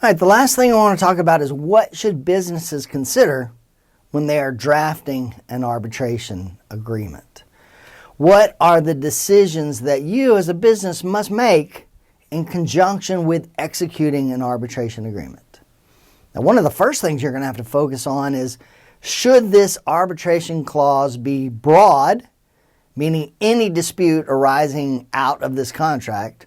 All right, the last thing I want to talk about is what should businesses consider when they are drafting an arbitration agreement. What are the decisions that you as a business must make in conjunction with executing an arbitration agreement? Now, one of the first things you're going to have to focus on is, should this arbitration clause be broad, meaning any dispute arising out of this contract,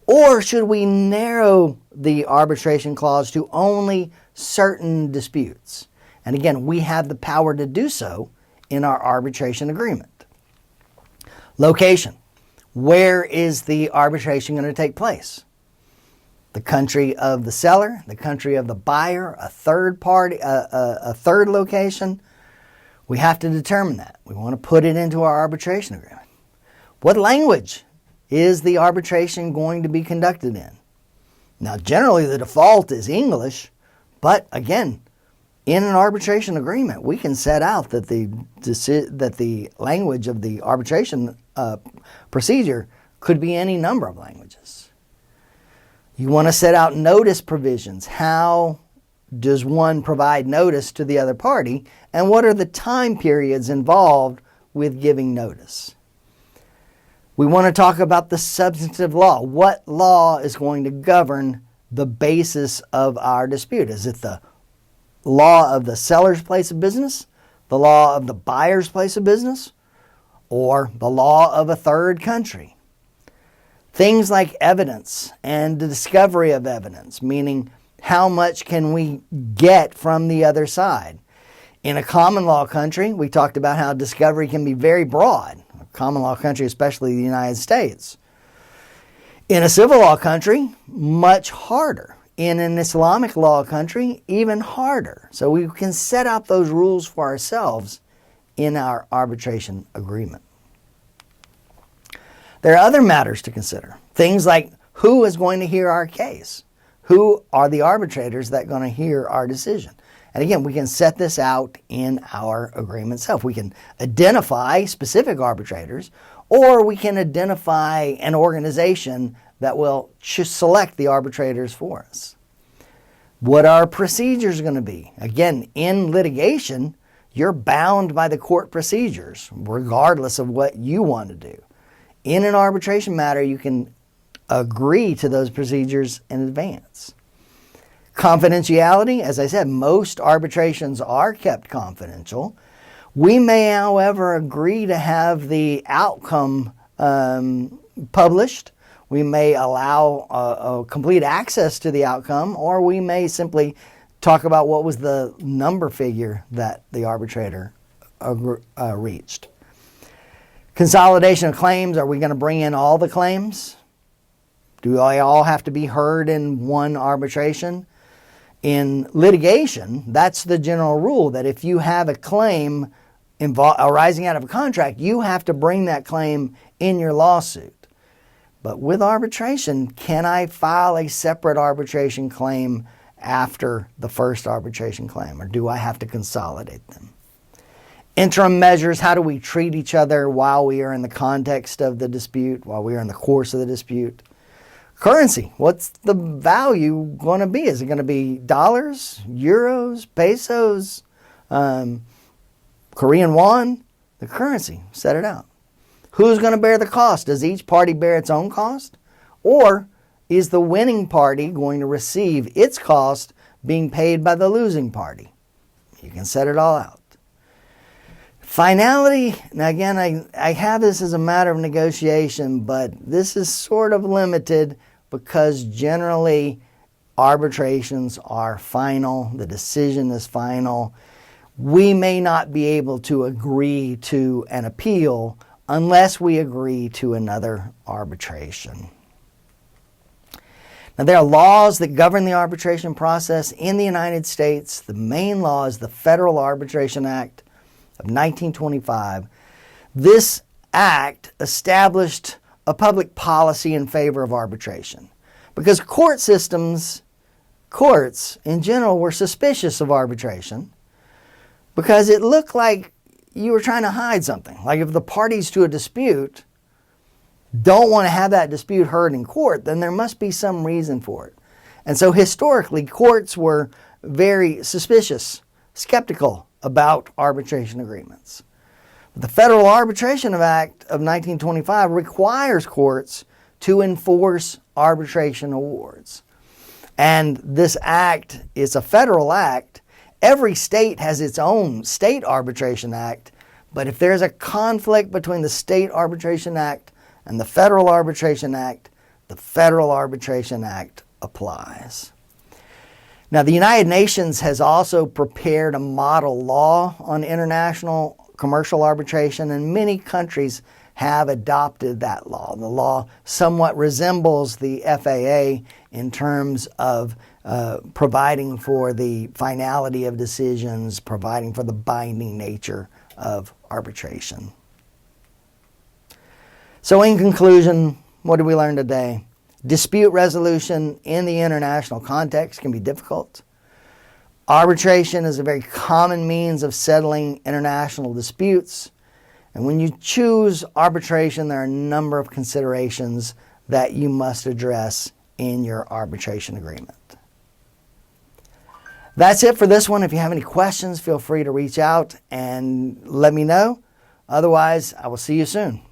or should we narrow the arbitration clause to only certain disputes? And again, we have the power to do so in our arbitration agreement. Location. Where is the arbitration going to take place? The country of the seller, the country of the buyer, a third party, a third location. We have to determine that. We want to put it into our arbitration agreement. What language is the arbitration going to be conducted in? Now, generally the default is English, but again, in an arbitration agreement, we can set out that the language of the arbitration procedure could be any number of languages. You want to set out notice provisions. How does one provide notice to the other party, and what are the time periods involved with giving notice? We want to talk about the substantive law. What law is going to govern the basis of our dispute? Is it the law of the seller's place of business, the law of the buyer's place of business, or the law of a third country? Things like evidence and the discovery of evidence, meaning how much can we get from the other side? In a common law country, we talked about how discovery can be very broad. A common law country, especially the United States. In a civil law country, much harder. In an Islamic law country, even harder. So we can set out those rules for ourselves in our arbitration agreement. There are other matters to consider. Things like, who is going to hear our case? Who are the arbitrators that are going to hear our decision? And again, we can set this out in our agreement itself. We can identify specific arbitrators, or we can identify an organization that will select the arbitrators for us. What are procedures going to be? Again, in litigation, you're bound by the court procedures, regardless of what you want to do. In an arbitration matter, you can agree to those procedures in advance. Confidentiality, as I said, most arbitrations are kept confidential. We may, however, agree to have the outcome published. We may allow a complete access to the outcome, or we may simply talk about what was the number figure that the arbitrator reached. Consolidation of claims. Are we going to bring in all the claims? Do they all have to be heard in one arbitration? In litigation, that's the general rule, that if you have a claim arising out of a contract, you have to bring that claim in your lawsuit. But with arbitration, can I file a separate arbitration claim after the first arbitration claim, or do I have to consolidate them? Interim measures. How do we treat each other while we are in the context of the dispute, while we are in the course of the dispute? Currency. What's the value going to be? Is it going to be dollars, euros, pesos, Korean won? The currency. Set it out. Who's going to bear the cost? Does each party bear its own cost? Or is the winning party going to receive its cost being paid by the losing party? You can set it all out. Finality. Now again, I have this as a matter of negotiation, but this is sort of limited because generally arbitrations are final. The decision is final. We may not be able to agree to an appeal unless we agree to another arbitration. Now, there are laws that govern the arbitration process in the United States. The main law is the Federal Arbitration Act of 1925. This act established a public policy in favor of arbitration because courts in general were suspicious of arbitration because it looked like you were trying to hide something. Like if the parties to a dispute don't want to have that dispute heard in court, then there must be some reason for it. And so historically, courts were very suspicious, skeptical about arbitration agreements. The Federal Arbitration Act of 1925 requires courts to enforce arbitration awards. And this act is a federal act. Every state has its own state arbitration act, but if there's a conflict between the State Arbitration Act and the Federal Arbitration Act, the Federal Arbitration Act applies. Now, the United Nations has also prepared a model law on international commercial arbitration, and many countries have adopted that law. The law somewhat resembles the FAA in terms of providing for the finality of decisions, providing for the binding nature of arbitration. So in conclusion, what did we learn today? Dispute resolution in the international context can be difficult. Arbitration is a very common means of settling international disputes. And when you choose arbitration, there are a number of considerations that you must address in your arbitration agreement. That's it for this one. If you have any questions, feel free to reach out and let me know. Otherwise, I will see you soon.